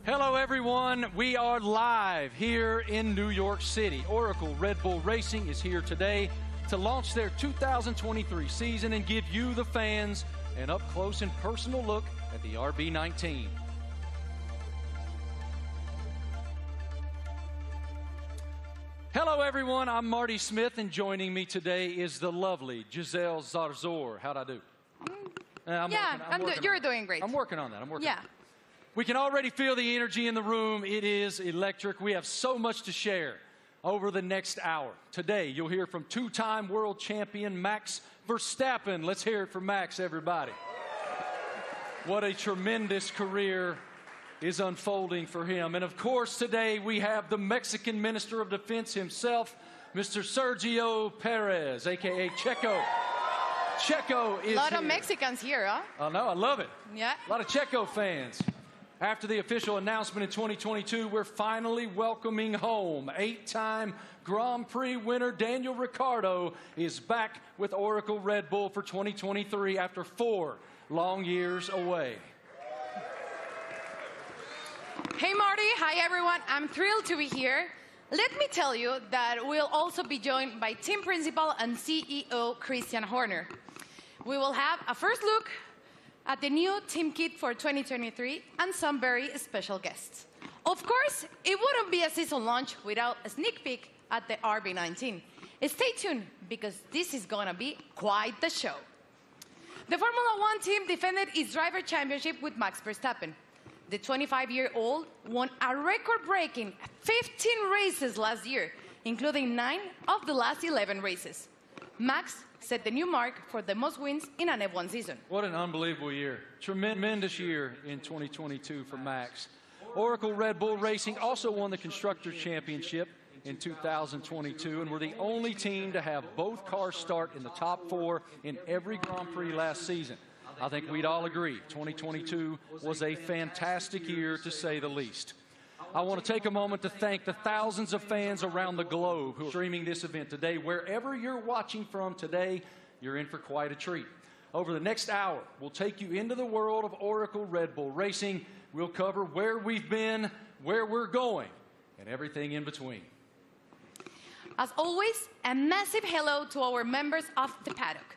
Hello, everyone. We are live here in New York City. Oracle Red Bull Racing is here today to launch their 2023 season and give you, the fans, an up-close and personal look at the RB19. Hello, everyone. I'm Marty Smith, and joining me today is the lovely Giselle Zarzor. How'd I do? You're doing great. I'm working on that. Yeah. We can already feel the energy in the room. It is electric. We have so much to share over the next hour. Today, you'll hear from two-time world champion Max Verstappen. Let's hear it from Max, everybody. What a tremendous career is unfolding for him. And of course, today we have the Mexican Minister of Defense himself, Mr. Sergio Perez, a.k.a. Checo. Checo is here. A lot of Mexicans here, huh? I know, I love it. Yeah. A lot of Checo fans. After the official announcement in 2022, we're finally welcoming home. 8-time Grand Prix winner Daniel Ricciardo is back with Oracle Red Bull for 2023 after 4 long years away. Hey, Marty. Hi, everyone. I'm thrilled to be here. Let me tell you that we'll also be joined by team principal and CEO Christian Horner. We will have a first look at the new team kit for 2023 and some very special guests. Of course, it wouldn't be a season launch without a sneak peek at the RB19. Stay tuned, because this is gonna be quite the show. The Formula One team defended its driver championship with Max Verstappen. The 25-year-old won a record-breaking 15 races last year, including 9 of the last 11 races. Max set the new mark for the most wins in an F1 season. What an unbelievable year. Tremendous year in 2022 for Max. Oracle Red Bull Racing also won the Constructors' Championship in 2022, and we're the only team to have both cars start in the top 4 in every Grand Prix last season. I think we'd all agree 2022 was a fantastic year, to say the least. I want to take a moment to thank the thousands of fans around the globe who are streaming this event today. Wherever you're watching from today, you're in for quite a treat. Over the next hour, we'll take you into the world of Oracle Red Bull Racing. We'll cover where we've been, where we're going, and everything in between. As always, a massive hello to our members of the paddock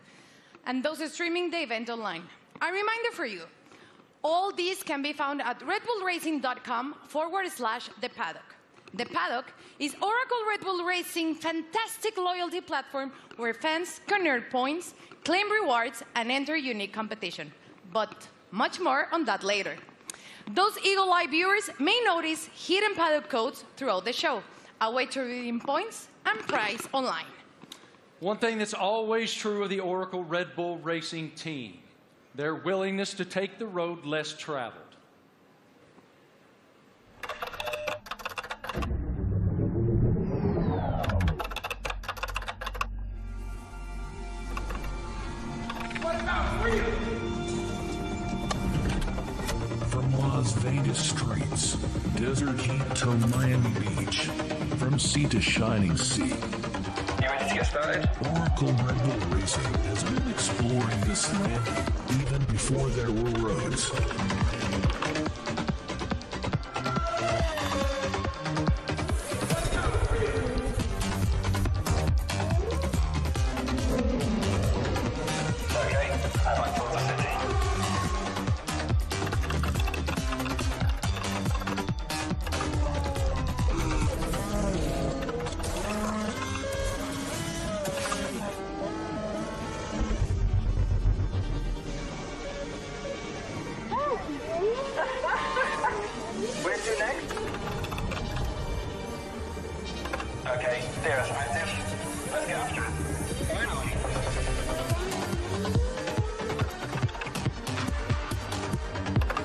and those streaming the event online. A reminder for you, all these can be found at redbullracing.com/the paddock. The Paddock is Oracle Red Bull Racing's fantastic loyalty platform where fans can earn points, claim rewards, and enter unique competition. But much more on that later. Those Eagle Eye viewers may notice hidden paddock codes throughout the show, a way to redeem points and prize online. One thing that's always true of the Oracle Red Bull Racing team: their willingness to take the road less traveled. From Las Vegas streets, desert heat to Miami Beach, from sea to shining sea, Get started. Oracle Red Bull Racing has been exploring this land even before there were roads. Okay, I'm on towards the city. Where to next? Okay, there's Atlantis. Let's get after it. Finally.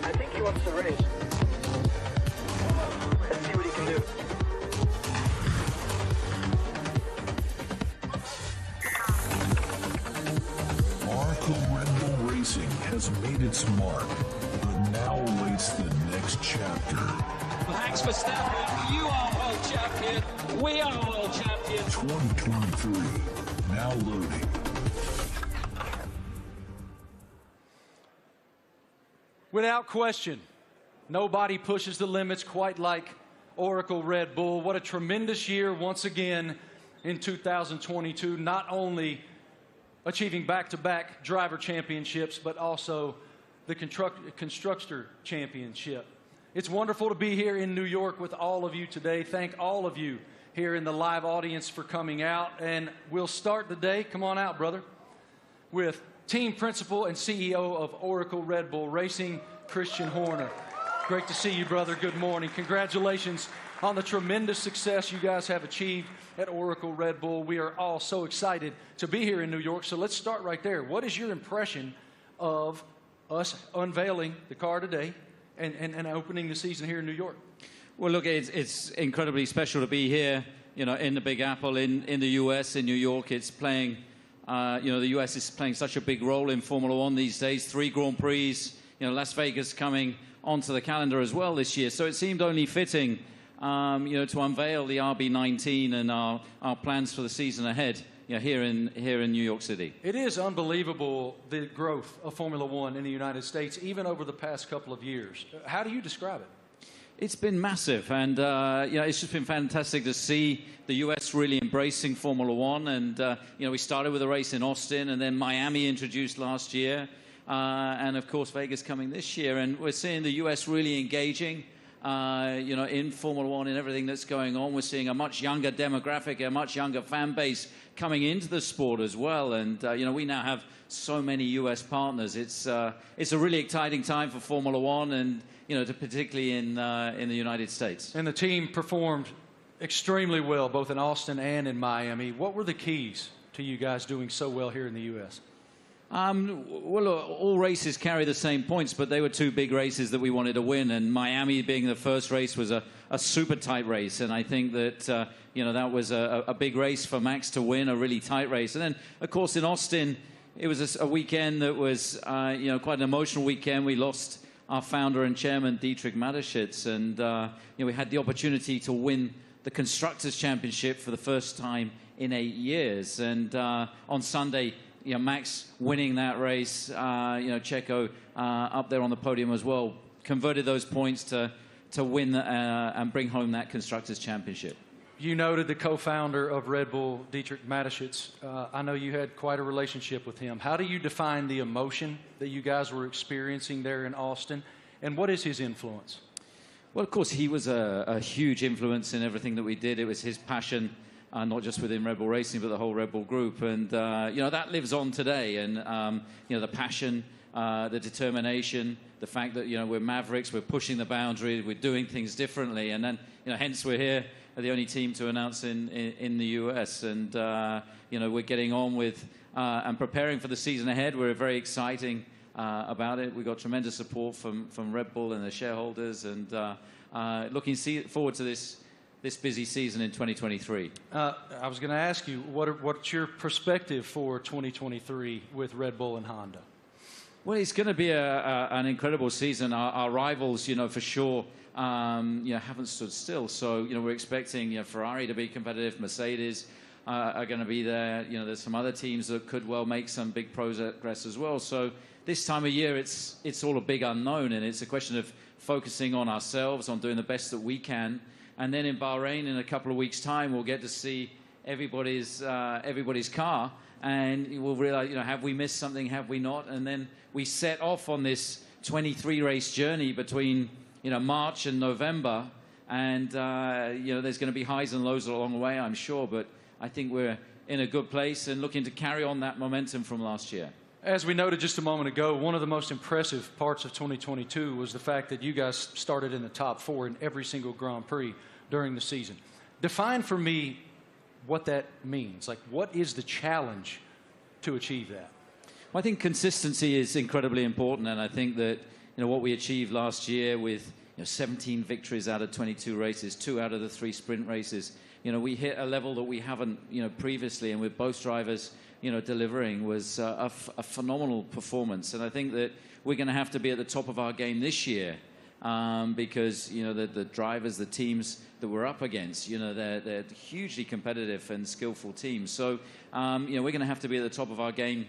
I think he wants to race. Let's see what he can do. Oracle Red Bull Racing has made its mark, but now awaits the next chapter. Max Verstappen, you are world champion. We are world champion. 2023, now loading. Without question, Nobody pushes the limits quite like Oracle Red Bull. What a tremendous year once again in 2022, not only achieving back-to-back driver championships, but also the constructor championship. It's wonderful to be here in New York with all of you today. Thank all of you here in the live audience for coming out. And we'll start the day, come on out, brother, with team principal and CEO of Oracle Red Bull Racing, Christian Horner. Great to see you, brother. Good morning. Congratulations on the tremendous success you guys have achieved at Oracle Red Bull. We are all so excited to be here in New York. So let's start right there. What is your impression of us unveiling the car today and opening the season here in New York? Well, look, it's incredibly special to be here, you know, in the Big Apple, in the U.S., in New York. It's playing, you know, the U.S. is playing such a big role in Formula One these days. 3 Grand Prix, you know, Las Vegas coming onto the calendar as well this year. So it seemed only fitting, you know, to unveil the RB19 and our plans for the season ahead, you know, here in New York City. It is unbelievable, the growth of Formula One in the United States, even over the past couple of years. How do you describe it? It's been massive, and you know, it's just been fantastic to see the U.S. really embracing Formula One. And you know, we started with a race in Austin, and then Miami introduced last year, and of course Vegas coming this year. And we're seeing the U.S. really engaging, you know, in Formula One and everything that's going on. We're seeing a much younger demographic, a much younger fan base coming into the sport as well. And you know, we now have so many U.S. partners. It's a really exciting time for Formula One, and you know, particularly in the United States. And the team performed extremely well, both in Austin and in Miami. What were the keys to you guys doing so well here in the U.S.? Well, all races carry the same points, but they were 2 big races that we wanted to win. And Miami being the first race was a super tight race. And I think that, you know, that was a big race for Max to win, a really tight race. And then, of course, in Austin, it was a weekend that was, you know, quite an emotional weekend. We lost our founder and chairman, Dietrich Mateschitz. And, you know, we had the opportunity to win the Constructors' Championship for the first time in 8 years. And on Sunday, you know, Max winning that race, you know, Checo up there on the podium as well, converted those points to win and bring home that Constructors' Championship. You noted the co-founder of Red Bull, Dietrich Mateschitz. I know you had quite a relationship with him. How do you define the emotion that you guys were experiencing there in Austin, and what is his influence? Well, of course, he was a huge influence in everything that we did. It was his passion, not just within Red Bull Racing, but the whole Red Bull group. And, you know, that lives on today. And, you know, the passion, the determination, the fact that, you know, we're mavericks, we're pushing the boundary, we're doing things differently. And then, you know, hence we're here, the only team to announce in the US. And, you know, we're getting on with and preparing for the season ahead. We're very exciting about it. We've got tremendous support from Red Bull and the shareholders. And looking forward to this busy season in 2023. I was going to ask you, what's your perspective for 2023 with Red Bull and Honda? Well, it's going to be an incredible season. Our rivals, you know, for sure, you know, haven't stood still. So, you know, we're expecting, you know, Ferrari to be competitive. Mercedes are going to be there. You know, there's some other teams that could well make some big progress as well. So this time of year, it's all a big unknown, and it's a question of focusing on ourselves, on doing the best that we can. And then in Bahrain, in a couple of weeks' time, we'll get to see everybody's car, and we'll realize, you know, have we missed something, have we not? And then we set off on this 23-race journey between, you know, March and November, and you know, there's going to be highs and lows along the way, I'm sure, but I think we're in a good place and looking to carry on that momentum from last year. As we noted just a moment ago, one of the most impressive parts of 2022 was the fact that you guys started in the top 4 in every single Grand Prix during the season. Define for me what that means. Like, what is the challenge to achieve that? Well, I think consistency is incredibly important, and I think that, you know, what we achieved last year with, you know, 17 victories out of 22 races, 2 out of the 3 sprint races, you know, we hit a level that we haven't, you know, previously, and with both drivers, you know, delivering was a phenomenal performance. And I think that we're going to have to be at the top of our game this year because, you know, the drivers, the teams that we're up against, you know, they're hugely competitive and skillful teams. So, you know, we're going to have to be at the top of our game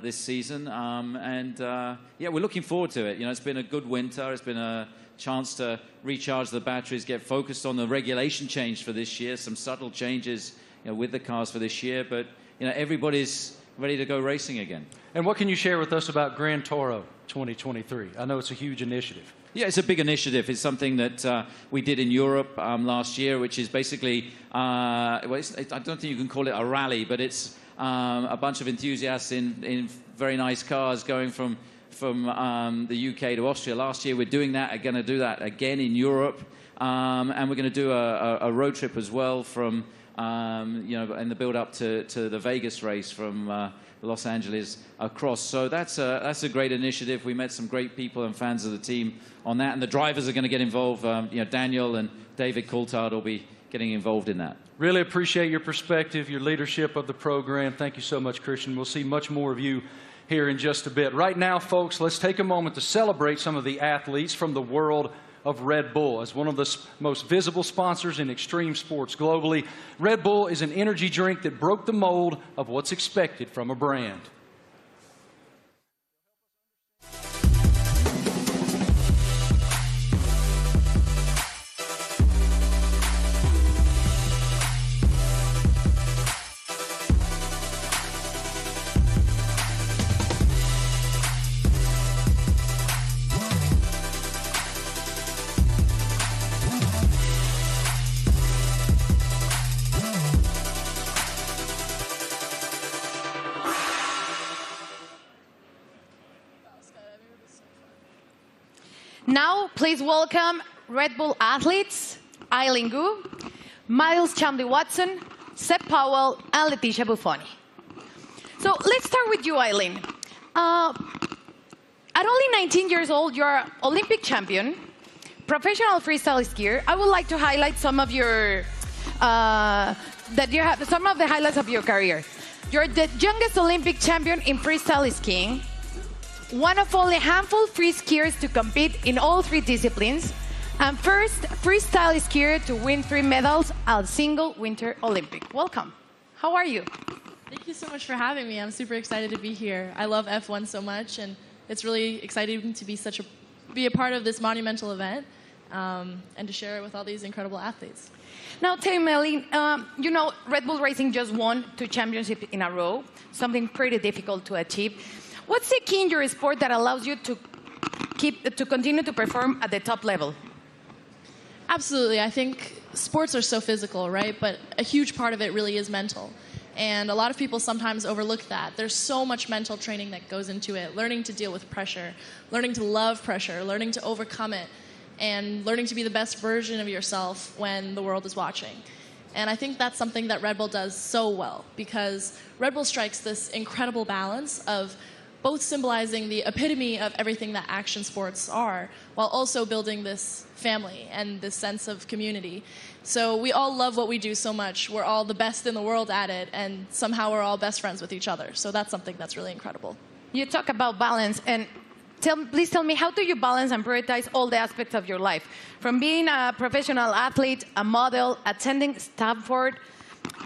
this season. Yeah, we're looking forward to it. You know, it's been a good winter. It's been a chance to recharge the batteries, get focused on the regulation change for this year, some subtle changes, you know, with the cars for this year. But, you know, everybody's ready to go racing again. And what can you share with us about Gran Toro 2023? I know it's a huge initiative. Yeah, it's a big initiative. It's something that we did in Europe last year, which is basically, I don't think you can call it a rally, but it's a bunch of enthusiasts in very nice cars going from the UK to Austria. Last year, we're doing that. We're going to do that again in Europe, and we're going to do a road trip as well from, you know, in the build-up to the Vegas race from Los Angeles across. So that's a great initiative. We met some great people and fans of the team on that, and the drivers are going to get involved. You know, Daniel and David Coulthard will be getting involved in that. Really appreciate your perspective, your leadership of the program. Thank you so much, Christian. We'll see much more of you here in just a bit. Right now, folks, let's take a moment to celebrate some of the athletes from the world of Red Bull. As one of the most visible sponsors in extreme sports globally, Red Bull is an energy drink that broke the mold of what's expected from a brand. Now, please welcome Red Bull athletes, Eileen Gu, Miles Chamley-Watson, Seb Powell, and Leticia Buffoni. So let's start with you, Eileen. At only 19 years old, you're Olympic champion, professional freestyle skier. I would like to highlight some of your some of the highlights of your career. You're the youngest Olympic champion in freestyle skiing, one of only a handful of free skiers to compete in all 3 disciplines, and first freestyle skier to win 3 medals at a single Winter Olympic. Welcome. How are you? Thank you so much for having me. I'm super excited to be here. I love F1 so much, and it's really exciting to be a part of this monumental event and to share it with all these incredible athletes. Now, tell me, Eileen, you know, Red Bull Racing just won 2 championships in a row, something pretty difficult to achieve. What's the key in your sport that allows you to continue to perform at the top level? Absolutely. I think sports are so physical, right? But a huge part of it really is mental. And a lot of people sometimes overlook that. There's so much mental training that goes into it, learning to deal with pressure, learning to love pressure, learning to overcome it, and learning to be the best version of yourself when the world is watching. And I think that's something that Red Bull does so well, because Red Bull strikes this incredible balance of both symbolizing the epitome of everything that action sports are, while also building this family and this sense of community. So we all love what we do so much. We're all the best in the world at it, and somehow we're all best friends with each other. So that's something that's really incredible. You talk about balance, and please tell me, how do you balance and prioritize all the aspects of your life? From being a professional athlete, a model, attending Stanford,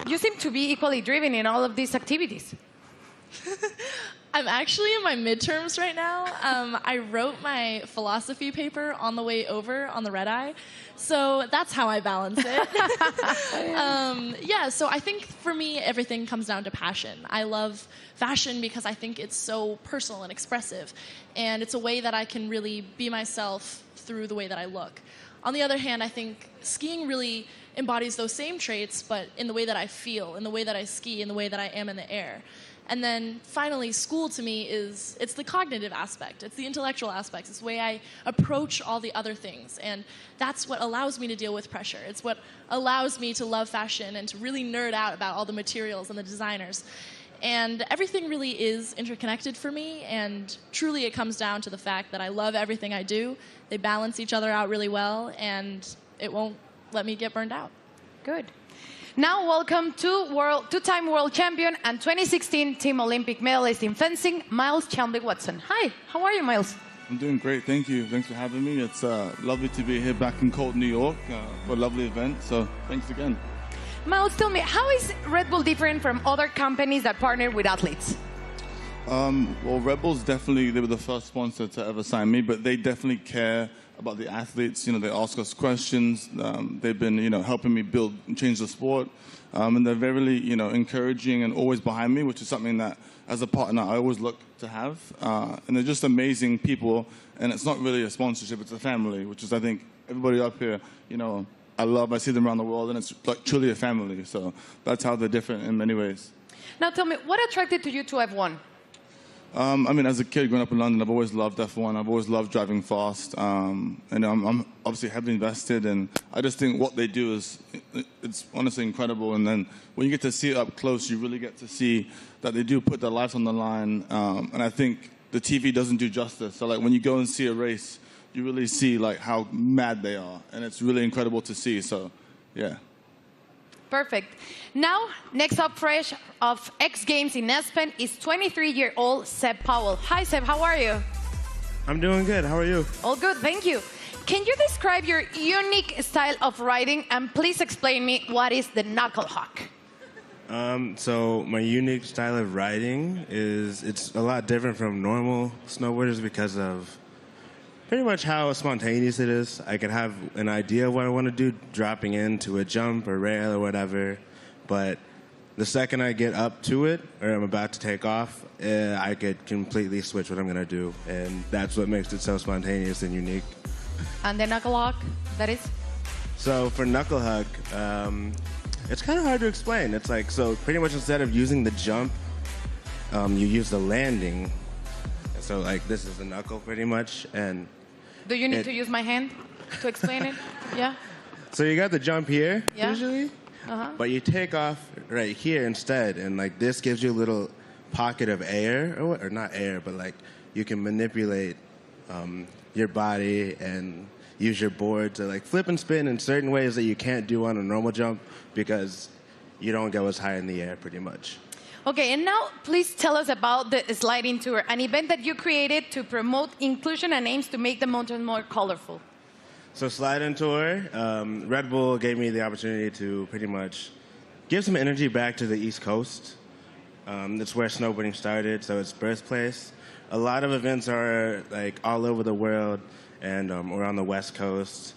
you seem to be equally driven in all of these activities. I'm actually in my midterms right now. I wrote my philosophy paper on the way over on the red eye, so that's how I balance it. Yeah, so I think for me, everything comes down to passion. I love fashion because I think it's so personal and expressive, and it's a way that I can really be myself through the way that I look. On the other hand, I think skiing really embodies those same traits, but in the way that I feel, in the way that I ski, in the way that I am in the air. And then finally, school to me it's the cognitive aspect. It's the intellectual aspects. It's the way I approach all the other things. And that's what allows me to deal with pressure. It's what allows me to love fashion and to really nerd out about all the materials and the designers. And everything really is interconnected for me. And truly it comes down to the fact that I love everything I do. They balance each other out really well, and it won't let me get burned out. Good. Now, welcome to two-time world champion and 2016 Team Olympic medalist in fencing, Miles Chamley-Watson. Hi, how are you, Miles? I'm doing great, thank you. Thanks for having me. It's lovely to be here back in cold New York for a lovely event, so thanks again. Miles, tell me, how is Red Bull different from other companies that partner with athletes? Well, Red Bulls definitely, they were the first sponsor to ever sign me, but they definitely care about the athletes. You know, they ask us questions. They've been, helping me build and change the sport. And they're very, encouraging and always behind me, which is something that, as a partner, I always look to have. And they're just amazing people. And it's not really a sponsorship, it's a family, which is, I think, everybody up here, I see them around the world, and it's like truly a family. So that's how they're different in many ways. Now tell me, what attracted you to F1? As a kid growing up in London, I've always loved F1. I've always loved driving fast. And I'm obviously heavily invested, and I just think what they do it's honestly incredible. And then when you get to see it up close, you really get to see that they do put their lives on the line. And I think the TV doesn't do justice. So, like, when you go and see a race, you really see, like, how mad they are. And it's really incredible to see. So, yeah. Perfect. Now, next up fresh of X Games in Aspen is 23-year-old Seb Powell. Hi, Seb. How are you? I'm doing good. How are you? All good. Thank you. Can you describe your unique style of riding, and please explain me what is the knuckle hawk? So my unique style of riding it's a lot different from normal snowboarders because of pretty much how spontaneous it is. I can have an idea of what I want to do, dropping into a jump or rail or whatever, but the second I get up to it, or I'm about to take off, I could completely switch what I'm going to do, and that's what makes it so spontaneous and unique. And the knuckle hawk, that is? So for knuckle hug, it's kind of hard to explain. It's like, so pretty much instead of using the jump, you use the landing. So like this is the knuckle pretty much, and do you need to use my hand to explain it? Yeah? So you got the jump here, yeah. Usually, but you take off right here instead, and like this gives you a little pocket of air, or not air, but like you can manipulate your body and use your board to like flip and spin in certain ways that you can't do on a normal jump because you don't go as high in the air pretty much. Okay, and now please tell us about the sliding tour, an event that you created to promote inclusion and aims to make the mountain more colorful. So sliding tour, Red Bull gave me the opportunity to pretty much give some energy back to the East Coast. That's where snowboarding started, so it's birthplace. A lot of events are like all over the world and we're on the West Coast.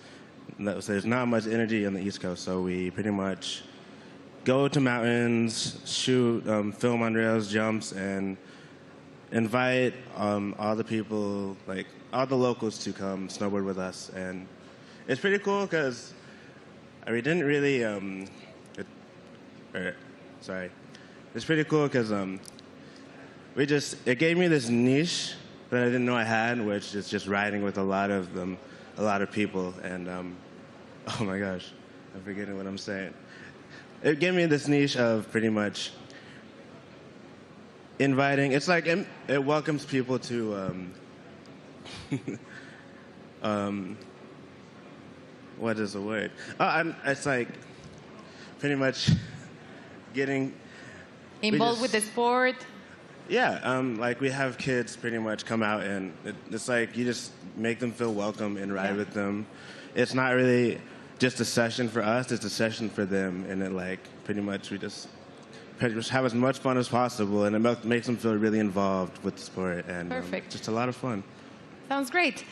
So there's not much energy on the East Coast, so we pretty much go to mountains, shoot, film on rails, jumps, and invite all the people, like all the locals, to come snowboard with us. And it's pretty cool because we didn't really. It's pretty cool because it gave me this niche that I didn't know I had, which is just riding with a lot of people. And oh my gosh, I'm forgetting what I'm saying. It gave me this niche of pretty much inviting. It's like it welcomes people to what is the word? It's like pretty much getting involved with the sport. Yeah, like we have kids pretty much come out, and it's like you just make them feel welcome and ride with them. It's not really just a session for us, it's a session for them, and it like pretty much we just have as much fun as possible, and it makes them feel really involved with the sport, and just a lot of fun. Sounds great.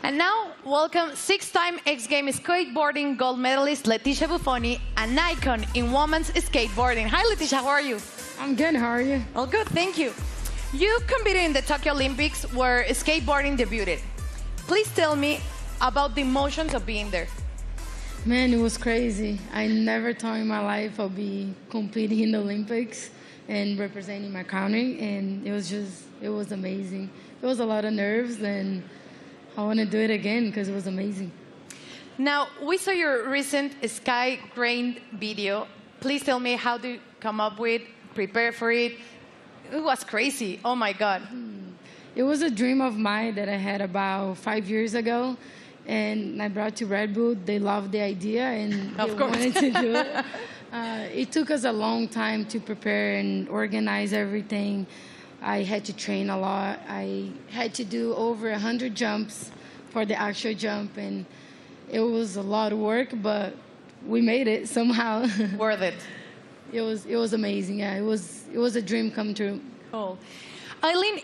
And now, welcome six-time X Games skateboarding gold medalist Leticia Buffoni, an icon in women's skateboarding. Hi, Leticia, how are you? I'm good, how are you? All good, thank you. You competed in the Tokyo Olympics where skateboarding debuted. Please tell me about the emotions of being there. Man, it was crazy. I never thought in my life I'd be competing in the Olympics and representing my country, and it was amazing. It was a lot of nerves, and I want to do it again because it was amazing. Now, we saw your recent Sky Grain video. Please tell me how to come up with, prepare for it. It was crazy. Oh, my God. It was a dream of mine that I had about 5 years ago, and I brought to Red Bull. They loved the idea, and they wanted to do it. It took us a long time to prepare and organize everything. I had to train a lot. I had to do over 100 jumps for the actual jump, and it was a lot of work, but we made it somehow. Worth it. It was amazing. Yeah, it was a dream come true. Cool. Eileen,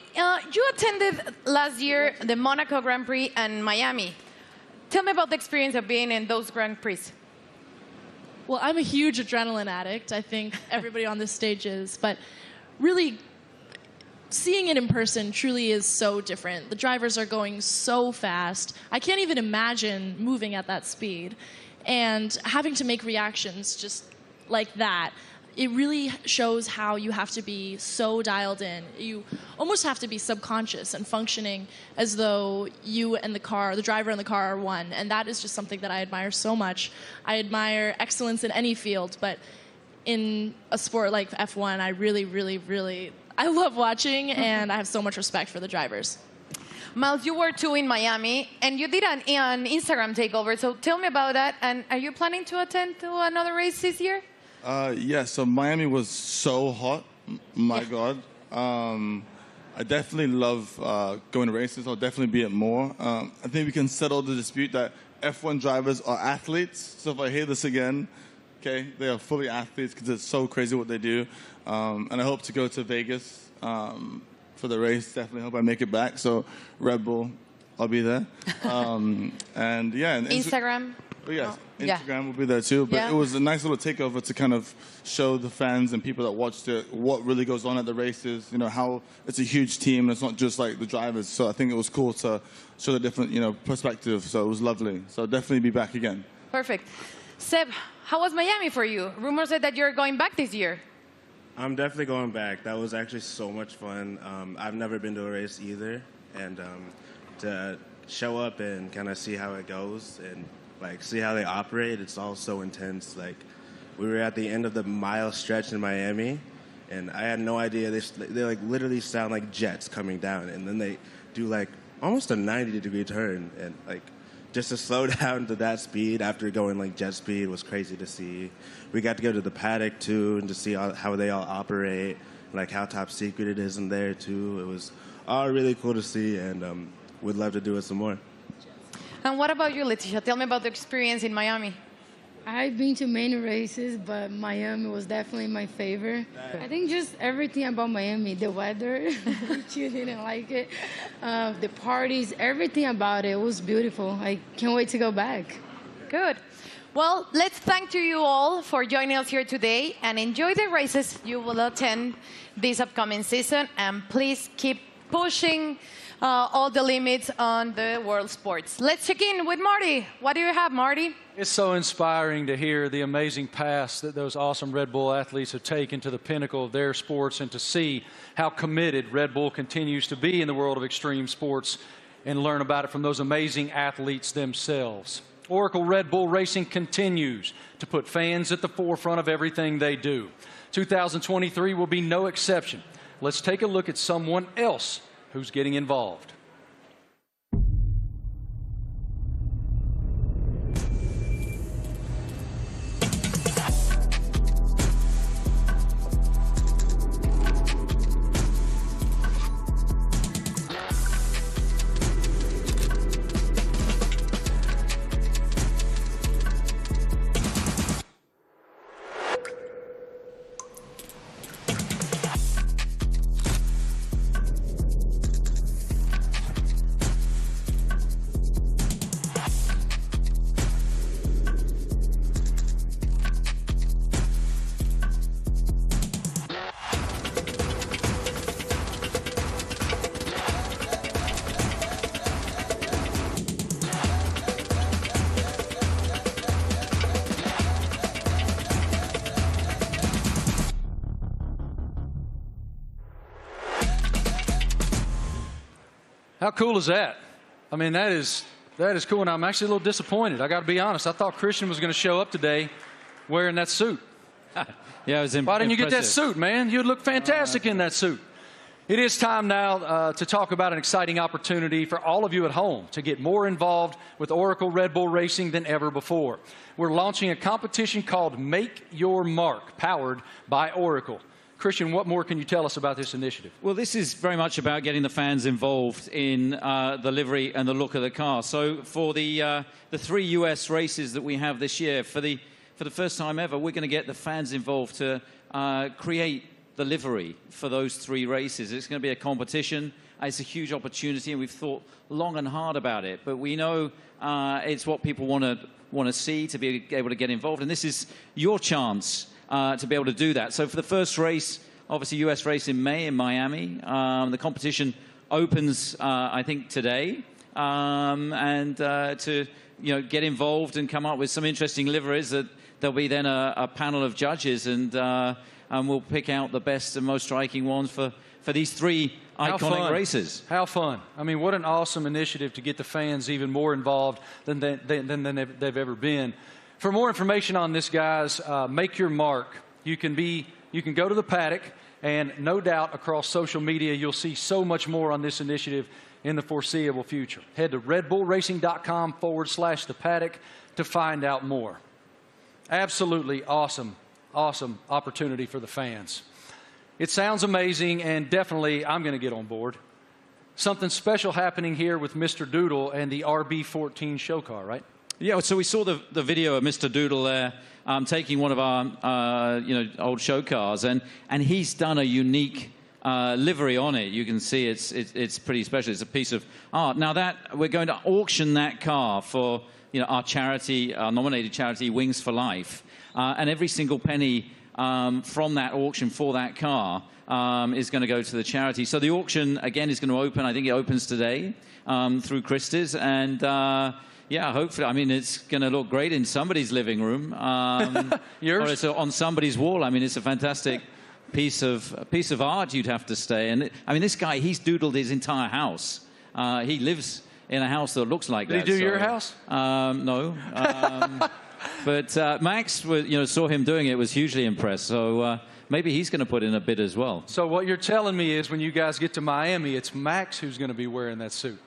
you attended last year the Monaco Grand Prix and Miami. Tell me about the experience of being in those Grand Prix. Well, I'm a huge adrenaline addict. I think everybody on this stage is. But really, seeing it in person truly is so different. The drivers are going so fast. I can't even imagine moving at that speed. And having to make reactions just like that, it really shows how you have to be so dialed in. You almost have to be subconscious and functioning as though you and the driver and the car are one. And that is just something that I admire so much. I admire excellence in any field, but in a sport like F1, I really, I love watching, and I have so much respect for the drivers. Miles, you were too in Miami, and you did an Instagram takeover. So tell me about that. And are you planning to attend to another race this year? Yeah, so Miami was so hot. My God. I definitely love going to races. I'll definitely be at more. I think we can settle the dispute that F1 drivers are athletes. So if I hear this again, okay, they are fully athletes because it's so crazy what they do. And I hope to go to Vegas for the race. Definitely hope I make it back. So Red Bull, I'll be there. And yeah. And Instagram? Oh, yes. Instagram will be there too, but it was a nice little takeover to kind of show the fans and people that watched it what really goes on at the races, you know, how it's a huge team and it's not just like the drivers. So I think it was cool to show the different, you know, perspective. So it was lovely. So I'll definitely be back again. Perfect. Seb, how was Miami for you? Rumors said that you're going back this year. I'm definitely going back. That was actually so much fun. I've never been to a race either, and to show up and kind of see how it goes and like see how they operate, it's all so intense. Like we were at the end of the mile stretch in Miami, and I had no idea they like literally sound like jets coming down, and then they do like almost a 90-degree turn, and like just to slow down to that speed after going like jet speed was crazy to see. We got to go to the paddock too and to see how they all operate, like how top secret it is in there too. It was all really cool to see, and we'd love to do it some more. And what about you, Leticia? Tell me about the experience in Miami. I've been to many races, but Miami was definitely my favorite. I think just everything about Miami, the weather, which you didn't like it, the parties, everything about it was beautiful. I can't wait to go back. Good. Well, let's thank to you all for joining us here today and enjoy the races you will attend this upcoming season. And please keep pushing all the limits on the world sports. Let's check in with Marty. What do you have, Marty? It's so inspiring to hear the amazing paths that those awesome Red Bull athletes have taken to the pinnacle of their sports, and to see how committed Red Bull continues to be in the world of extreme sports and learn about it from those amazing athletes themselves. Oracle Red Bull Racing continues to put fans at the forefront of everything they do. 2023 will be no exception. Let's take a look at someone else who's getting involved. How cool is that? I mean, that is cool, and I'm actually a little disappointed. I got to be honest. I thought Christian was going to show up today wearing that suit. Yeah, it was Why didn't you get that suit, man? You'd look fantastic in that suit. It is time now to talk about an exciting opportunity for all of you at home to get more involved with Oracle Red Bull Racing than ever before. We're launching a competition called Make Your Mark, powered by Oracle. Christian, what more can you tell us about this initiative? Well, this is very much about getting the fans involved in the livery and the look of the car. So for the 3 US races that we have this year, for the first time ever, we're going to get the fans involved to create the livery for those 3 races. It's going to be a competition. It's a huge opportunity, and we've thought long and hard about it. But we know it's what people want to see, to be able to get involved. And this is your chance to be able to do that. So for the first race, obviously U.S. race in May in Miami, the competition opens, I think, today. And to get involved and come up with some interesting liveries, that there'll be then a panel of judges, and we'll pick out the best and most striking ones for these 3 iconic races. How fun. I mean, what an awesome initiative to get the fans even more involved than they've ever been. For more information on this, guys, make your mark. You can go to the paddock, and no doubt across social media you'll see so much more on this initiative in the foreseeable future. Head to redbullracing.com/the paddock to find out more. Absolutely awesome opportunity for the fans. It sounds amazing, and definitely I'm going to get on board. Something special happening here with Mr. Doodle and the RB14 show car, right? Yeah, so we saw the video of Mr. Doodle there taking one of our old show cars, and he's done a unique livery on it. You can see it's pretty special. It's a piece of art. Now that we're going to auction that car for our charity, our nominated charity, Wings for Life, and every single penny from that auction for that car is going to go to the charity. So the auction again is going to open. I think it opens today through Christie's, and yeah, hopefully. I mean, it's going to look great in somebody's living room. Yours? Or it's on somebody's wall. I mean, it's a fantastic piece of art, you'd have to say. And I mean, this guy, he's doodled his entire house. He lives in a house that looks like that. Did he do your house? No. But Max, saw him doing it, was hugely impressed. So maybe he's going to put in a bid as well. So what you're telling me is when you guys get to Miami, it's Max who's going to be wearing that suit.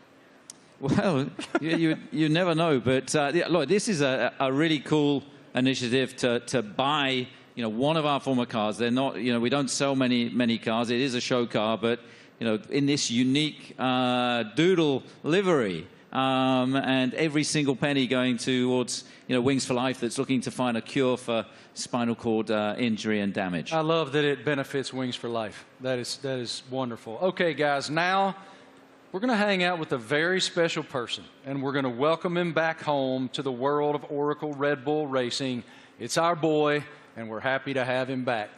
Well, you never know. But look, this is a really cool initiative to buy one of our former cars. They're not, we don't sell many cars. It is a show car, but in this unique doodle livery, and every single penny going towards Wings for Life, that's looking to find a cure for spinal cord injury and damage. I love that it benefits Wings for Life. That is wonderful. Okay, guys, now we're going to hang out with a very special person, and we're going to welcome him back home to the world of Oracle Red Bull Racing. It's our boy, and we're happy to have him back.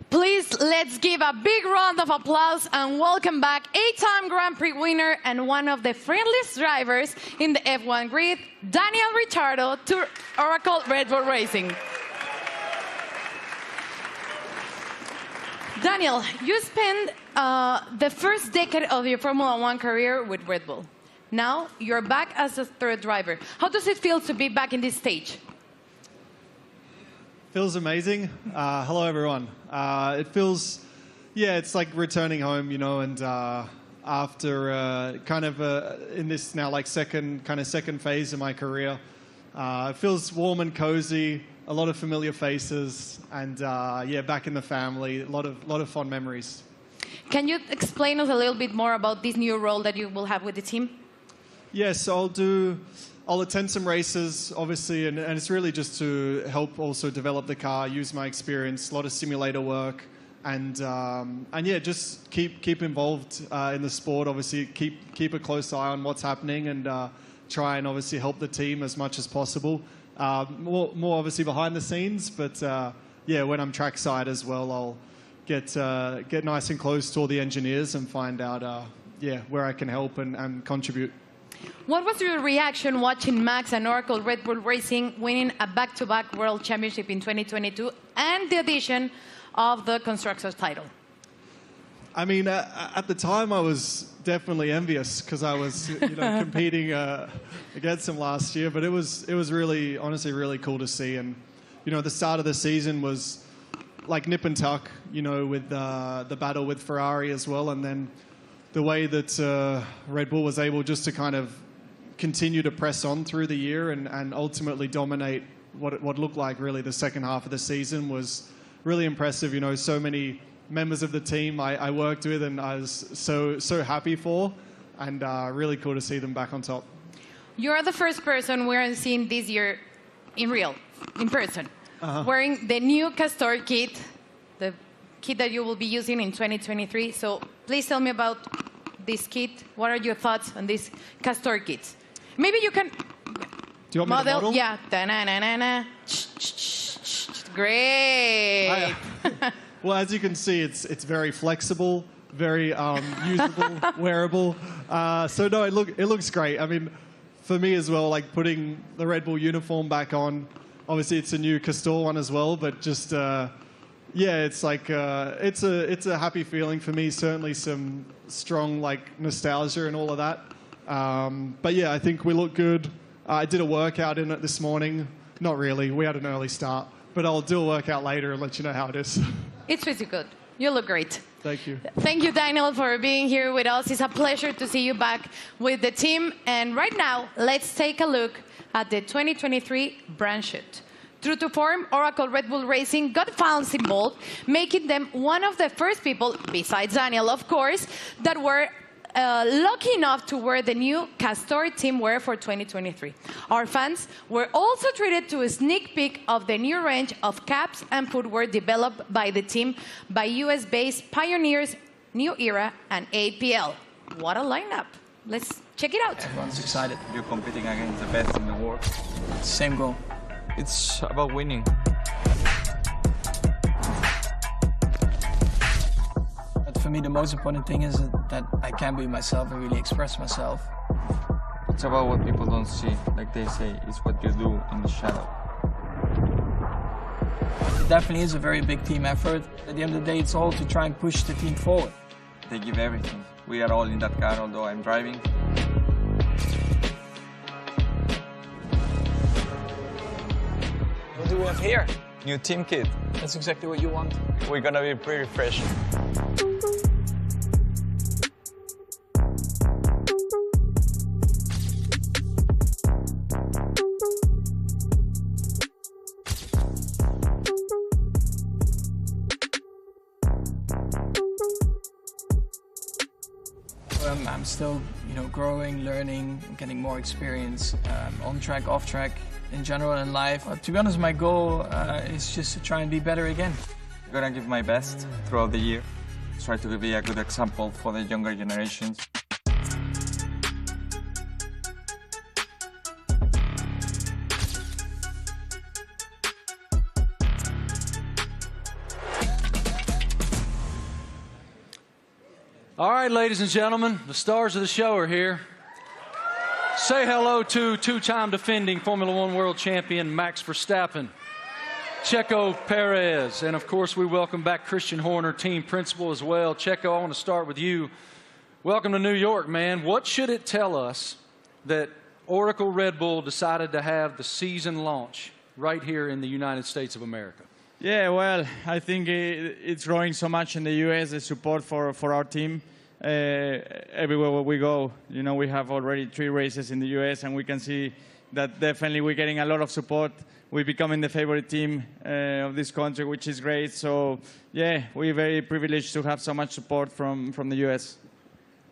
Please, let's give a big round of applause and welcome back 8-time Grand Prix winner and one of the friendliest drivers in the F1 grid, Daniel Ricciardo, to Oracle Red Bull Racing. Daniel, you spent the first decade of your Formula One career with Red Bull. Now you're back as a third driver. How does it feel to be back in this stage? Feels amazing. Hello, everyone. It feels, it's like returning home, and after in this now second phase of my career, it feels warm and cozy. A lot of familiar faces, and back in the family. A lot of fond memories. Can you explain us a little bit more about this new role that you will have with the team? Yes, I'll attend some races, obviously, and it's really just to help also develop the car, use my experience, a lot of simulator work, and just keep involved in the sport. Obviously, keep a close eye on what's happening, and try and obviously help the team as much as possible. More obviously behind the scenes, but when I'm trackside as well, I'll get nice and close to all the engineers and find out where I can help and contribute. What was your reaction watching Max and Oracle Red Bull Racing winning a back-to-back World Championship in 2022 and the addition of the Constructors title? I mean, at the time I was definitely envious because I was competing against them last year, but it was really, honestly, really cool to see. And the start of the season was like nip and tuck, with the battle with Ferrari as well, and then the way that Red Bull was able just to kind of continue to press on through the year and ultimately dominate what looked like really the second half of the season was really impressive. So many members of the team I worked with and I was so happy for, and really cool to see them back on top. You are the first person we're seeing this year in person, wearing the new Castor kit, the kit that you will be using in 2023. So please tell me about this kit. What are your thoughts on this Castor kit? Maybe you can... Do you want me to model? Yeah. Da-na-na-na-na. Great. Well, as you can see, it's very flexible, very usable, wearable. So no, it looks great. I mean, for me as well, like putting the Red Bull uniform back on. Obviously, it's a new Castor one as well, but just yeah, it's like it's a happy feeling for me. Certainly, some strong like nostalgia and all of that. But yeah, I think we look good. I did a workout in it this morning. Not really. We had an early start. But I'll do a workout later and let you know how it is. It's pretty good. You look great. Thank you. Thank you, Daniel, for being here with us. It's a pleasure to see you back with the team. And right now, let's take a look at the 2023 brand shift. True to form, Oracle Red Bull Racing got fans involved, making them one of the first people, besides Daniel, of course, that were lucky enough to wear the new Castor team wear for 2023. Our fans were also treated to a sneak peek of the new range of caps and footwear developed by the team by US-based pioneers New Era and APL. What a lineup. Let's check it out. Everyone's excited. You're competing against the best in the world. Same goal. It's about winning. For me, the most important thing is that I can be myself and really express myself. It's about what people don't see. Like they say, it's what you do in the shadow. It definitely is a very big team effort. At the end of the day, it's all to try and push the team forward. They give everything. We are all in that car, although I'm driving. What do we have here? New team kit. That's exactly what you want. We're gonna be pretty fresh. I'm still, growing, learning, getting more experience on track, off track, in general in life. To be honest, my goal is just to try and be better again. I'm gonna give my best throughout the year. Try to be a good example for the younger generations. All right, ladies and gentlemen, the stars of the show are here. Say hello to two-time defending Formula One world champion Max Verstappen, Checo Perez, and of course we welcome back Christian Horner, team principal as well. Checo, I want to start with you. Welcome to New York, man. What should it tell us that Oracle Red Bull decided to have the season launch right here in the United States of America? Yeah, well, I think it's growing so much in the U.S., the support for our team. Everywhere where we go, we have already 3 races in the U.S., and we can see that definitely we're getting a lot of support. We're becoming the favorite team of this country, which is great. So, yeah, we're very privileged to have so much support from the U.S.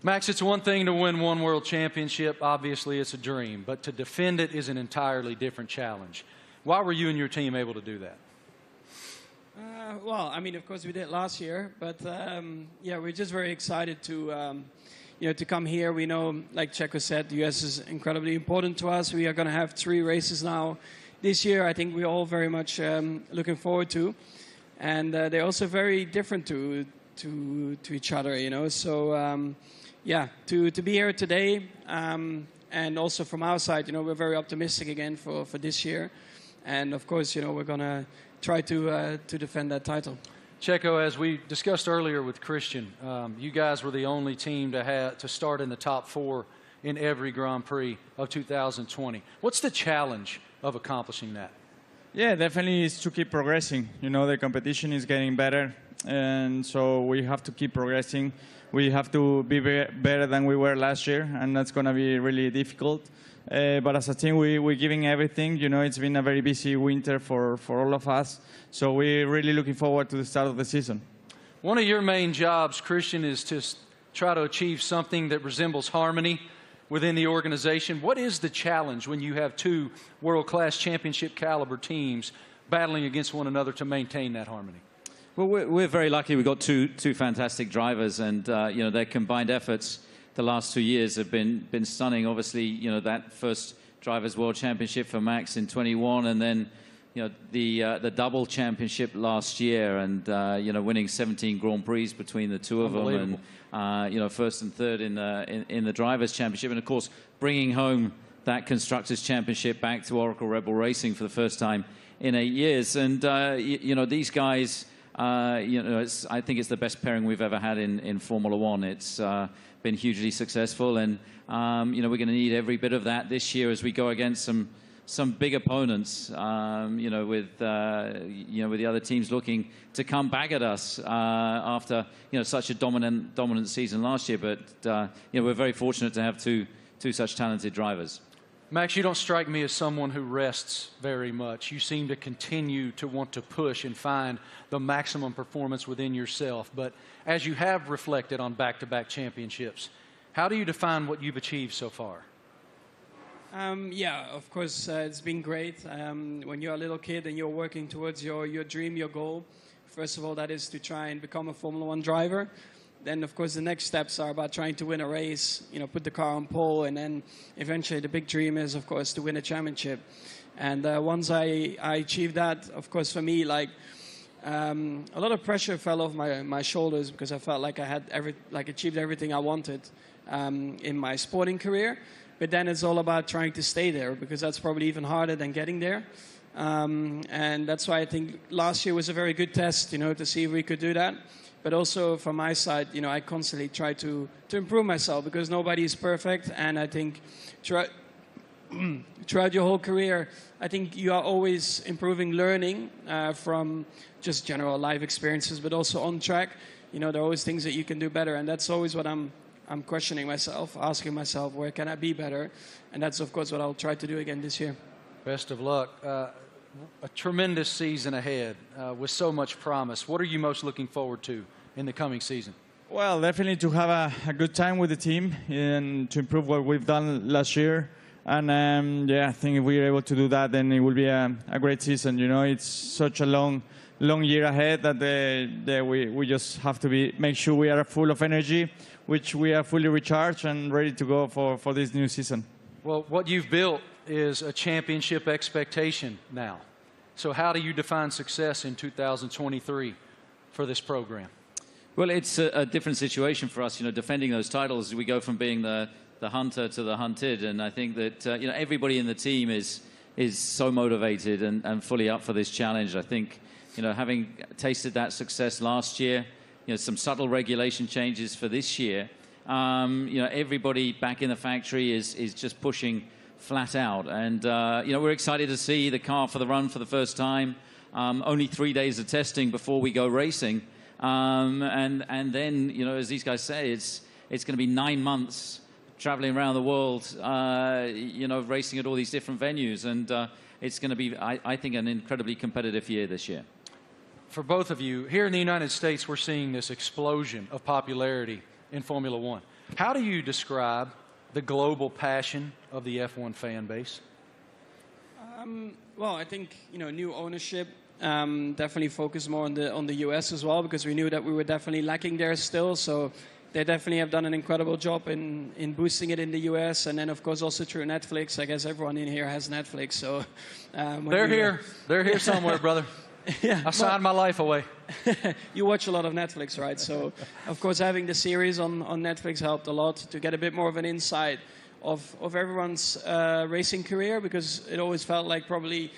Max, it's one thing to win one world championship. Obviously, it's a dream. But to defend it is an entirely different challenge. Why were you and your team able to do that? Well, I mean, of course we did last year, but yeah, we're just very excited to, to come here. We know, like Checo said, the US is incredibly important to us. We are going to have 3 races now this year. I think we're all very much looking forward to, and they're also very different to each other, So, yeah, to be here today, and also from our side, we're very optimistic again for this year, and of course, we're going to try to defend that title. Checo, as we discussed earlier with Christian, you guys were the only team to start in the top 4 in every Grand Prix of 2020. What's the challenge of accomplishing that? Yeah, definitely is to keep progressing. The competition is getting better, and so we have to keep progressing. We have to be better than we were last year, and that's going to be really difficult. But as a team, we're giving everything. It's been a very busy winter for all of us. So we're really looking forward to the start of the season. One of your main jobs, Christian, is to try to achieve something that resembles harmony within the organization. What is the challenge when you have two world-class championship caliber teams battling against one another to maintain that harmony? Well, we're very lucky. We've got two fantastic drivers, and you know, their combined efforts the last 2 years have been stunning. Obviously, you know, that first Drivers' World Championship for Max in 21, and then you know the double championship last year, and you know, winning 17 Grand Prix between the two of them, and you know, first and third in the Drivers' Championship, and of course bringing home that Constructors' Championship back to Oracle Red Bull Racing for the first time in 8 years. And you know, these guys, you know, I think it's the best pairing we've ever had in Formula One. It's been hugely successful, and you know, we're going to need every bit of that this year as we go against some big opponents, you know, with the other teams looking to come back at us after, you know, such a dominant season last year. But you know, we're very fortunate to have two such talented drivers. Max, you don't strike me as someone who rests very much. You seem to continue to want to push and find the maximum performance within yourself. But as you have reflected on back-to-back championships, how do you define what you've achieved so far? Yeah, of course, it's been great. When you're a little kid and you're working towards your dream, your goal, first of all, that is to try and become a Formula One driver. Then, of course, the next steps are about trying to win a race, you know, put the car on pole, and then eventually the big dream is, of course, to win a championship. And once I achieved that, of course, for me, like, a lot of pressure fell off my shoulders because I felt like I had achieved everything I wanted in my sporting career. But then it's all about trying to stay there, because that's probably even harder than getting there. And that's why I think last year was a very good test, you know, to see if we could do that. But also from my side, you know, I constantly try to improve myself, because nobody is perfect. And I think throughout your whole career, I think you are always improving, learning from just general life experiences, but also on track. You know, there are always things that you can do better. And that's always what I'm questioning myself, asking myself, where can I be better? And that's, of course, what I'll try to do again this year. Best of luck. A tremendous season ahead with so much promise. What are you most looking forward to in the coming season? Well, definitely to have a good time with the team and to improve what we've done last year. And yeah, I think if we're able to do that, then it will be a great season. You know, it's such a long year ahead that we just have to make sure we are full of energy, which we are fully recharged and ready to go for this new season. Well, what you've built is a championship expectation now. So how do you define success in 2023 for this program? Well, it's a different situation for us. You know, defending those titles, we go from being the hunter to the hunted, and I think that you know, everybody in the team is so motivated and fully up for this challenge. I think, you know, having tasted that success last year, you know, some subtle regulation changes for this year, you know, everybody back in the factory is just pushing flat out. And, you know, we're excited to see the car for the run for the first time. Only 3 days of testing before we go racing. And then, you know, as these guys say, it's going to be 9 months traveling around the world, you know, racing at all these different venues. And it's going to be, I think, an incredibly competitive year this year. For both of you, here in the United States, we're seeing this explosion of popularity in Formula One. How do you describe the global passion of the F1 fan base? Well, I think, you know, new ownership definitely focused more on the US as well, because we knew that we were definitely lacking there still. So they definitely have done an incredible job in boosting it in the US, and then of course also through Netflix. I guess everyone in here has Netflix, so they're here somewhere, brother. Yeah, I signed my life away. You watch a lot of Netflix, right? So, of course, having the series on Netflix helped a lot to get a bit more of an insight of everyone's racing career, because it always felt like probably